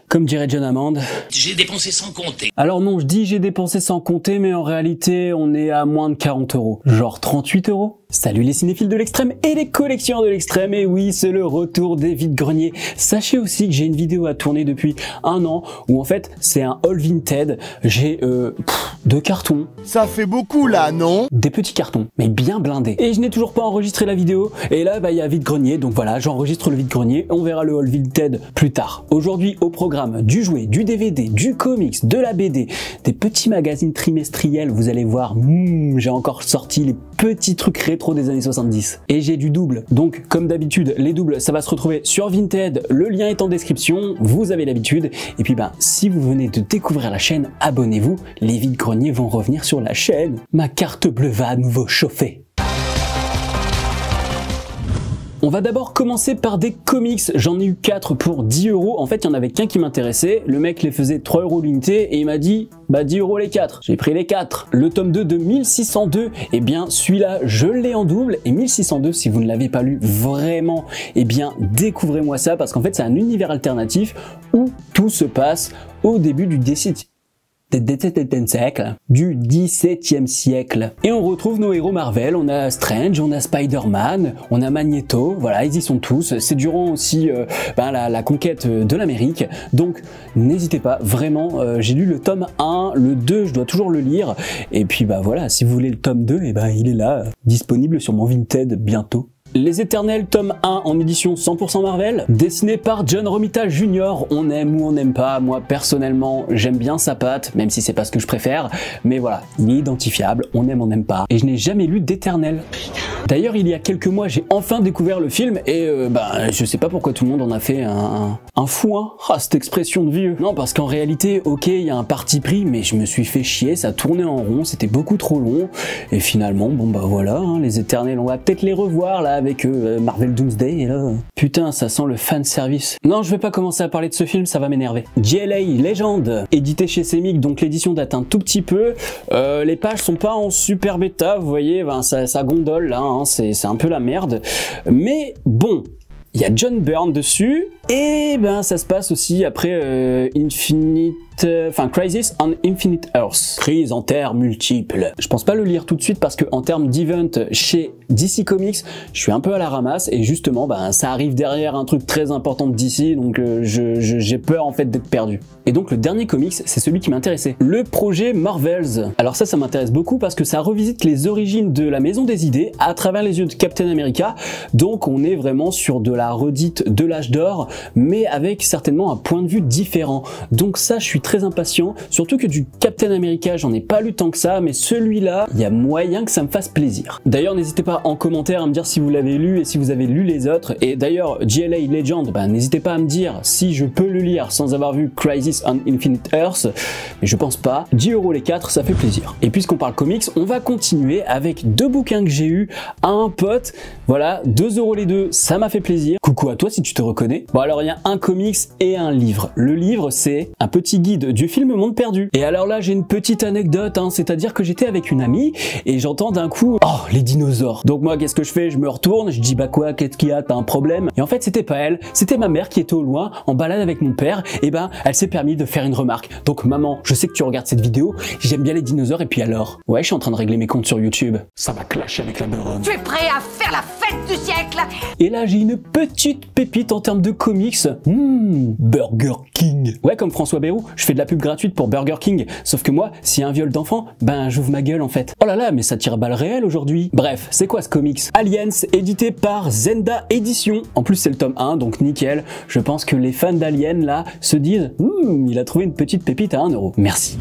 Comme dirait John Hammond, j'ai dépensé sans compter. Alors non, je dis j'ai dépensé sans compter, mais en réalité, on est à moins de 40 €. Genre 38 €. Salut les cinéphiles de l'extrême et les collectionneurs de l'extrême, et oui, c'est le retour des vide-greniers. Sachez aussi que j'ai une vidéo à tourner depuis 1 an, où en fait, c'est un haul Vinted. J'ai 2 cartons. Ça fait beaucoup là, non? Des petits cartons, mais bien blindés. Et je n'ai toujours pas enregistré la vidéo, et là, il y a vide-grenier, donc voilà, j'enregistre le vide-grenier, on verra le haul Vinted plus tard. Aujourd'hui, au programme, du jouet, du DVD, du comics, de la BD, des petits magazines trimestriels, vous allez voir, j'ai encore sorti les petits trucs rétro des années 70. Et j'ai du double, donc comme d'habitude, les doubles, ça va se retrouver sur Vinted, le lien est en description, vous avez l'habitude. Et puis si vous venez de découvrir la chaîne, abonnez-vous, les vide-greniers vont revenir sur la chaîne. Ma carte bleue va à nouveau chauffer. On va d'abord commencer par des comics, j'en ai eu 4 pour 10 €, en fait il y en avait qu'un qui m'intéressait, le mec les faisait 3 € l'unité et il m'a dit 10 € les 4, j'ai pris les 4. Le tome 2 de 1602, eh bien celui-là je l'ai en double, et 1602 si vous ne l'avez pas lu vraiment, eh bien découvrez-moi ça, parce qu'en fait c'est un univers alternatif où tout se passe au début du XVIIe siècle. Et on retrouve nos héros Marvel, on a Strange, on a Spider-Man, on a Magneto, voilà, ils y sont tous. C'est durant aussi la conquête de l'Amérique, donc n'hésitez pas, vraiment, j'ai lu le tome 1, le 2, je dois toujours le lire, et puis voilà, si vous voulez le tome 2, il est là, disponible sur mon Vinted bientôt. Les Éternels, tome 1 en édition 100% Marvel, dessiné par John Romita Jr. On aime ou on n'aime pas, moi personnellement j'aime bien sa patte, même si c'est pas ce que je préfère, mais voilà, il est identifiable, on aime, on n'aime pas, et je n'ai jamais lu d'Éternel. D'ailleurs il y a quelques mois j'ai enfin découvert le film, et je sais pas pourquoi tout le monde en a fait un foin, cette expression de vieux. Non, parce qu'en réalité, ok, il y a un parti pris, mais je me suis fait chier, ça tournait en rond, c'était beaucoup trop long, et finalement, voilà, les Éternels, on va peut-être les revoir là, avec Marvel Doomsday, et là... Putain, ça sent le fan service. Non, je vais pas commencer à parler de ce film, ça va m'énerver. JLA Legend, édité chez Semic, donc l'édition date un tout petit peu. Les pages sont pas en super bêta, vous voyez, ça gondole là, c'est un peu la merde. Mais bon, il y a John Byrne dessus, et ça se passe aussi après Crisis on Infinite Earths. Crise en terres multiples. Je pense pas le lire tout de suite parce que en termes d'event chez DC Comics, je suis un peu à la ramasse, et justement ça arrive derrière un truc très important de DC, donc j'ai peur en fait d'être perdu. Et donc le dernier comics, c'est celui qui m'intéressait. Le projet Marvels. Alors ça m'intéresse beaucoup parce que ça revisite les origines de la Maison des Idées à travers les yeux de Captain America. Donc on est vraiment sur de la redite de l'âge d'or, mais avec certainement un point de vue différent. Donc ça, je suis très impatient, surtout que du Captain America, j'en ai pas lu tant que ça, mais celui-là, il y a moyen que ça me fasse plaisir. D'ailleurs, n'hésitez pas en commentaire à me dire si vous l'avez lu et si vous avez lu les autres. Et d'ailleurs, JLA Legend, n'hésitez pas à me dire si je peux le lire sans avoir vu Crisis on Infinite Earths, mais je pense pas. 10 € les 4, ça fait plaisir. Et puisqu'on parle comics, on va continuer avec 2 bouquins que j'ai eu à un pote. Voilà, 2 € les 2, ça m'a fait plaisir. Coucou à toi si tu te reconnais. Bon alors, il y a un comics et un livre. Le livre, c'est un petit guide du film Monde Perdu. Et alors là, j'ai une petite anecdote, c'est-à-dire que j'étais avec une amie et j'entends d'un coup, oh, les dinosaures. Donc moi, qu'est-ce que je fais? Je me retourne, je dis, quoi, qu'est-ce qu'il y a? T'as un problème? Et en fait, c'était pas elle, c'était ma mère qui était au loin, en balade avec mon père, et elle s'est permis de faire une remarque. Donc maman, je sais que tu regardes cette vidéo, j'aime bien les dinosaures, et puis alors? Ouais, je suis en train de régler mes comptes sur YouTube. Ça va clasher avec la baronne. Tu es prêt à faire la fête du siècle? Et là, j'ai une petite pépite en termes de comics. Burger King. Ouais, comme François Bayrou, je fais de la pub gratuite pour Burger King. Sauf que moi, s'il y a un viol d'enfant, j'ouvre ma gueule en fait. Oh là là, mais ça tire à balles réelles aujourd'hui. Bref, c'est quoi ce comics? Aliens, édité par Zenda Édition. En plus, c'est le tome 1, donc nickel. Je pense que les fans d'Aliens là se disent, il a trouvé une petite pépite à 1 €. Merci.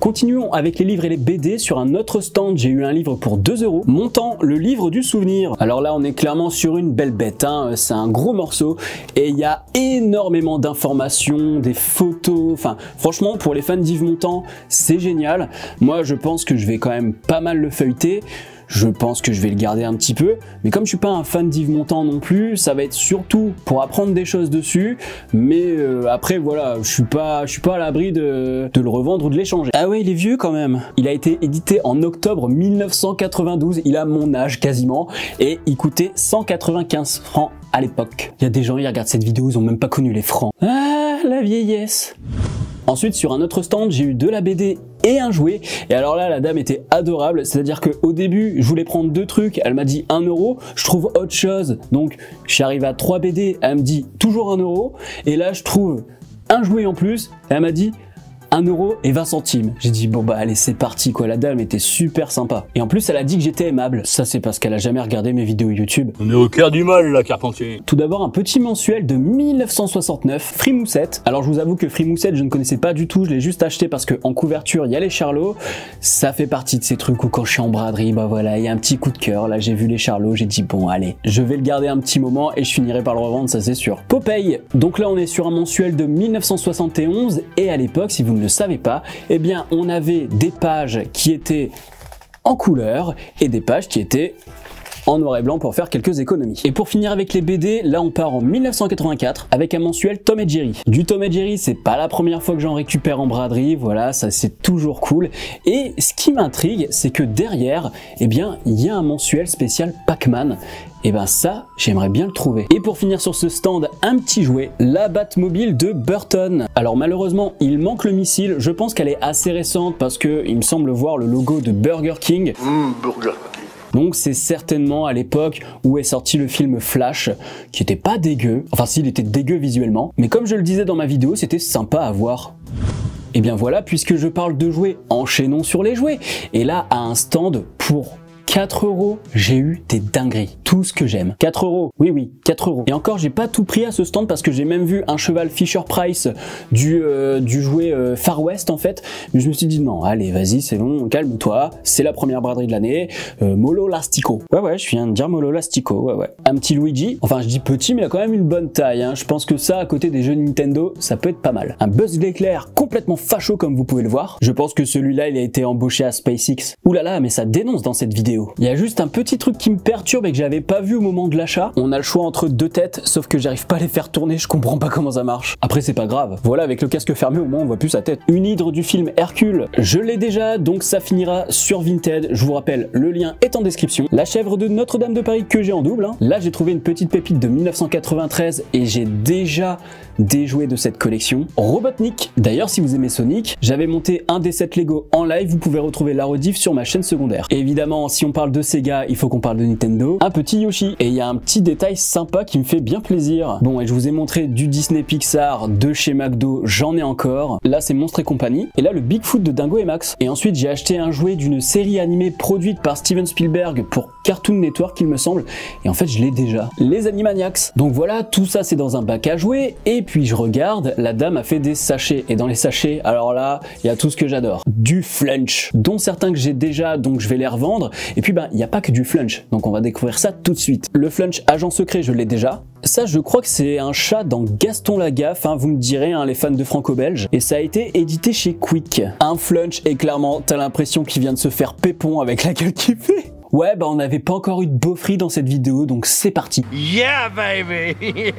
Continuons avec les livres et les BD. Sur un autre stand, j'ai eu un livre pour 2 €. Montant, le livre du souvenir. Alors là, on est clairement sur une belle bête, c'est un gros morceau et il y a énormément d'informations, des photos. Franchement, pour les fans d'Yves Montand, c'est génial. Moi, je pense que je vais quand même pas mal le feuilleter. Je pense que je vais le garder un petit peu, mais comme je suis pas un fan d'Yves Montand non plus, ça va être surtout pour apprendre des choses dessus, mais après voilà, je suis pas à l'abri de le revendre ou de l'échanger. Ah ouais, il est vieux quand même. Il a été édité en octobre 1992, il a mon âge quasiment, et il coûtait 195 francs à l'époque. Il y a des gens, ils regardent cette vidéo, ils ont même pas connu les francs. Ah, la vieillesse. Ensuite, sur un autre stand, j'ai eu de la BD et un jouet. Et alors là, la dame était adorable. C'est-à-dire qu'au début, je voulais prendre 2 trucs. Elle m'a dit 1 €. Je trouve autre chose. Donc, je suis arrivé à 3 BD. Elle me dit toujours 1 €. Et là, je trouve un jouet en plus. Et elle m'a dit 1,20 €. J'ai dit bon bah allez c'est parti quoi, la dame était super sympa. Et en plus elle a dit que j'étais aimable. Ça c'est parce qu'elle a jamais regardé mes vidéos YouTube. On est au cœur du mal là, Carpentier. Tout d'abord un petit mensuel de 1969, Frimoussette. Alors je vous avoue que Frimoussette je ne connaissais pas du tout, je l'ai juste acheté parce que en couverture il y a les Charlots. Ça fait partie de ces trucs où quand je suis en braderie, bah voilà, il y a un petit coup de cœur. Là j'ai vu les Charlots, j'ai dit bon allez, je vais le garder un petit moment et je finirai par le revendre, ça c'est sûr. Popeye. Donc là on est sur un mensuel de 1971 et à l'époque, si vous ne le savez pas, eh bien on avait des pages qui étaient en couleur et des pages qui étaient en noir et blanc pour faire quelques économies. Et pour finir avec les BD, là on part en 1984 avec un mensuel Tom et Jerry. Du Tom et Jerry, c'est pas la première fois que j'en récupère en braderie, voilà, ça c'est toujours cool. Et ce qui m'intrigue, c'est que derrière, eh bien, il y a un mensuel spécial Pac-Man. Et ben ça, j'aimerais bien le trouver. Et pour finir sur ce stand, un petit jouet, la Batmobile de Burton. Alors malheureusement, il manque le missile. Je pense qu'elle est assez récente parce que il me semble voir le logo de Burger King. Burger. Donc c'est certainement à l'époque où est sorti le film Flash, qui était pas dégueu. Enfin si, il était dégueu visuellement. Mais comme je le disais dans ma vidéo, c'était sympa à voir. Et bien voilà, puisque je parle de jouets, enchaînons sur les jouets. Et là, à un stand pour 4 €, j'ai eu des dingueries, tout ce que j'aime. 4 €, oui, 4 €. Et encore, j'ai pas tout pris à ce stand parce que j'ai même vu un cheval Fisher-Price du jouet Far West en fait. Mais je me suis dit non, allez, vas-y, c'est bon, calme-toi, c'est la première braderie de l'année. Molo Lastico. Ouais, je viens de dire Molo Lastico, ouais. Un petit Luigi, enfin je dis petit, mais il a quand même une bonne taille. Hein. Je pense que ça, à côté des jeux Nintendo, ça peut être pas mal. Un Buzz l'éclair complètement facho comme vous pouvez le voir. Je pense que celui-là, il a été embauché à SpaceX. Ouh là là, mais ça dénonce dans cette vidéo. Il y a juste un petit truc qui me perturbe et que j'avais pas vu au moment de l'achat. On a le choix entre 2 têtes, sauf que j'arrive pas à les faire tourner, je comprends pas comment ça marche. Après c'est pas grave, voilà, avec le casque fermé au moins on voit plus sa tête. Une hydre du film Hercule, je l'ai déjà, donc ça finira sur Vinted. Je vous rappelle, le lien est en description. La chèvre de Notre-Dame de Paris que j'ai en double. Hein. Là j'ai trouvé une petite pépite de 1993 et j'ai déjà des jouets de cette collection. Robotnik, d'ailleurs si vous aimez Sonic, j'avais monté un des 7 Lego en live, vous pouvez retrouver la rediff sur ma chaîne secondaire. Et évidemment, si on parle de Sega, il faut qu'on parle de Nintendo. Un petit Yoshi. Et il y a un petit détail sympa qui me fait bien plaisir. Bon, et je vous ai montré du Disney Pixar, de chez McDo, j'en ai encore. Là, c'est Monstres et compagnie. Et là, le Bigfoot de Dingo et Max. Et ensuite, j'ai acheté un jouet d'une série animée produite par Steven Spielberg pour Cartoon Network, il me semble. Et en fait, je l'ai déjà. Les Animaniacs. Donc voilà, tout ça, c'est dans un bac à jouets. Et puis, je regarde, la dame a fait des sachets. Et dans les sachets, alors là, il y a tout ce que j'adore. Du flunch, dont certains que j'ai déjà, donc je vais les revendre. Et puis, il n'y a pas que du flunch, donc on va découvrir ça tout de suite. Le flunch agent secret, je l'ai déjà. Ça, je crois que c'est un chat dans Gaston Lagaffe, hein, vous me direz, hein, les fans de franco-belge. Et ça a été édité chez Quick. Un flunch, et clairement, t'as l'impression qu'il vient de se faire pépon avec la gueule qu'il fait. Ouais, on n'avait pas encore eu de beaufry dans cette vidéo, donc c'est parti. Yeah, baby.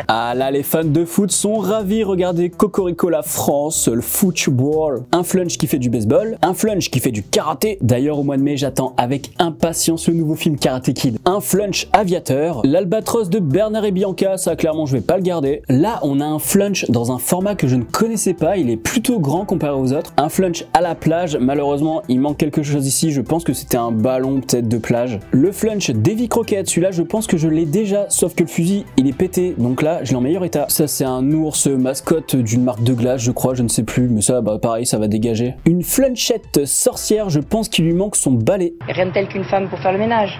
Ah là, les fans de foot sont ravis. Regardez Cocorico la France, le football. Un flunch qui fait du baseball, un flunch qui fait du karaté. D'ailleurs, au mois de mai, j'attends avec impatience le nouveau film Karate Kid. Un flunch aviateur, l'albatros de Bernard et Bianca, ça clairement je vais pas le garder. Là, on a un flunch dans un format que je ne connaissais pas, il est plutôt grand comparé aux autres. Un flunch à la plage, malheureusement, il manque quelque chose ici, je pense que c'était un ballon peut-être de plage. Le flunch Davy Crockett, celui-là je pense que je l'ai déjà, sauf que le fusil il est pété, donc là je l'ai en meilleur état. Ça c'est un ours mascotte d'une marque de glace je crois, je ne sais plus, mais ça pareil ça va dégager. Une flunchette sorcière, je pense qu'il lui manque son balai. Rien de tel qu'une femme pour faire le ménage.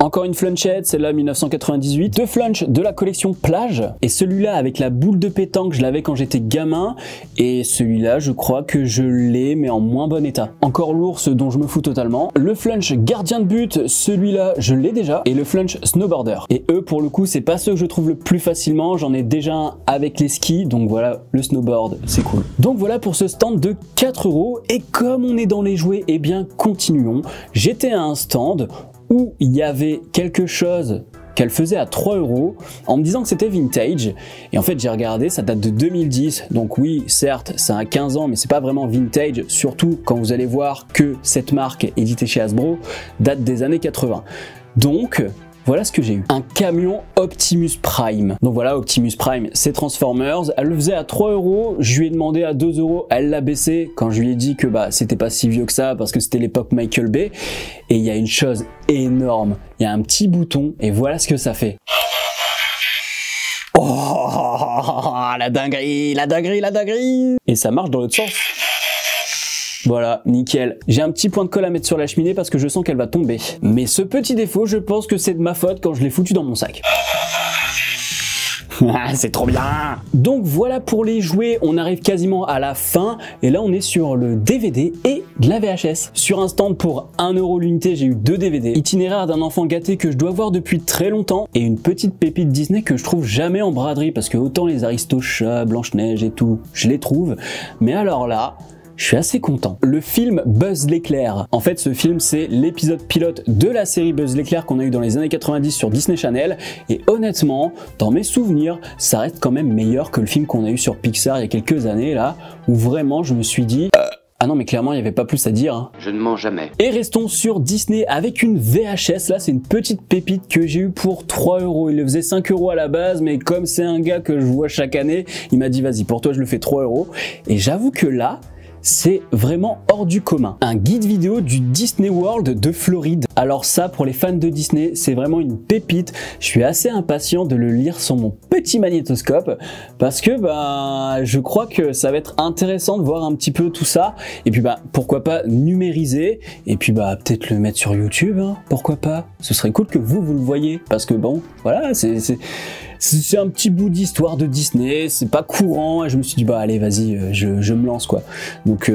Encore une flunchette, celle-là 1998. Deux flunch de la collection plage. Et celui-là avec la boule de pétanque, je l'avais quand j'étais gamin. Et celui-là, je crois que je l'ai, mais en moins bon état. Encore l'ours dont je me fous totalement. Le flunch gardien de but, celui-là, je l'ai déjà. Et le flunch snowboarder. Et eux, pour le coup, c'est pas ceux que je trouve le plus facilement. J'en ai déjà un avec les skis. Donc voilà, le snowboard, c'est cool. Donc voilà pour ce stand de 4 €. Et comme on est dans les jouets, eh bien, continuons. J'étais à un stand où il y avait quelque chose qu'elle faisait à 3 € en me disant que c'était vintage. Et en fait, j'ai regardé, ça date de 2010. Donc oui, certes, ça a 15 ans, mais c'est pas vraiment vintage, surtout quand vous allez voir que cette marque éditée chez Hasbro date des années 80. Donc, voilà ce que j'ai eu. Un camion Optimus Prime. Donc voilà, Optimus Prime, c'est Transformers. Elle le faisait à 3 €. Je lui ai demandé à 2 €. Elle l'a baissé quand je lui ai dit que bah c'était pas si vieux que ça parce que c'était l'époque Michael Bay. Et il y a une chose énorme. Il y a un petit bouton et voilà ce que ça fait. Oh, la dinguerie, la dinguerie, la dinguerie! Et ça marche dans l'autre sens. Voilà, nickel. J'ai un petit point de colle à mettre sur la cheminée parce que je sens qu'elle va tomber. Mais ce petit défaut, je pense que c'est de ma faute quand je l'ai foutu dans mon sac. C'est trop bien! Donc voilà pour les jouets, on arrive quasiment à la fin et là on est sur le DVD et de la VHS. Sur un stand pour 1 € l'unité, j'ai eu 2 DVD. Itinéraire d'un enfant gâté que je dois voir depuis très longtemps et une petite pépite Disney que je trouve jamais en braderie parce que autant les Aristochats, Blanche-Neige et tout, je les trouve. Mais alors là, je suis assez content. Le film Buzz l'éclair. En fait, ce film, c'est l'épisode pilote de la série Buzz l'éclair qu'on a eu dans les années 90 sur Disney Channel. Et honnêtement, dans mes souvenirs, ça reste quand même meilleur que le film qu'on a eu sur Pixar il y a quelques années, là, où vraiment je me suis dit... Ah non mais clairement il n'y avait pas plus à dire. Hein. Je ne mens jamais. Et restons sur Disney avec une VHS. Là c'est une petite pépite que j'ai eu pour 3 €. Il le faisait 5 € à la base, mais comme c'est un gars que je vois chaque année, il m'a dit vas-y pour toi je le fais 3 €. Et j'avoue que là, c'est vraiment hors du commun. Un guide vidéo du Disney World de Floride. Alors ça, pour les fans de Disney, c'est vraiment une pépite. Je suis assez impatient de le lire sur mon petit magnétoscope parce que je crois que ça va être intéressant de voir un petit peu tout ça. Et puis pourquoi pas numériser et puis peut-être le mettre sur YouTube. Hein, pourquoi pas? Ce serait cool que vous le voyez parce que bon, voilà, c'est un petit bout d'histoire de Disney, c'est pas courant et je me suis dit allez vas-y je me lance quoi. Donc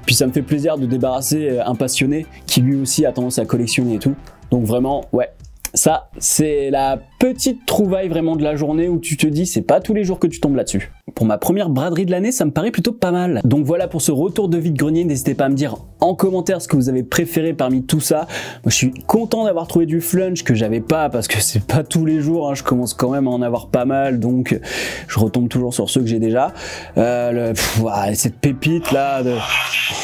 puis ça me fait plaisir de débarrasser un passionné qui lui aussi a tendance à collectionner et tout. Donc vraiment ouais, ça c'est la petite trouvaille vraiment de la journée où tu te dis c'est pas tous les jours que tu tombes là-dessus. Pour ma première braderie de l'année, ça me paraît plutôt pas mal. Donc voilà pour ce retour de vide-grenier, n'hésitez pas à me dire en commentaire ce que vous avez préféré parmi tout ça. Moi je suis content d'avoir trouvé du flunch que j'avais pas parce que c'est pas tous les jours, hein. Je commence quand même à en avoir pas mal donc je retombe toujours sur ceux que j'ai déjà. Cette pépite là,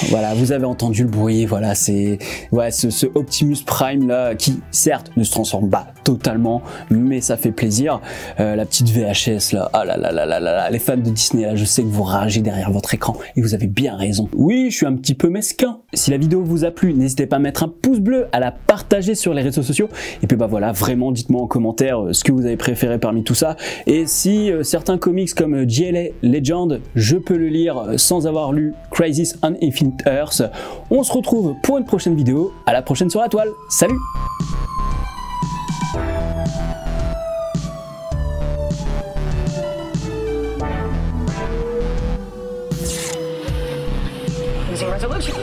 voilà vous avez entendu le bruit, voilà c'est ce Optimus Prime là qui certes ne se transforme pas totalement mais ça fait plaisir. La petite VHS là, ah là là là là là, les fans de Disney là, je sais que vous ragez derrière votre écran et vous avez bien raison. Oui, je suis un petit peu mesquin. Si la vidéo vous a plu, n'hésitez pas à mettre un pouce bleu, à la partager sur les réseaux sociaux et puis voilà, vraiment dites-moi en commentaire ce que vous avez préféré parmi tout ça et si certains comics comme JLA Legend, je peux le lire sans avoir lu Crisis on Infinite Earths. On se retrouve pour une prochaine vidéo. À la prochaine sur la toile. Salut! Resolution.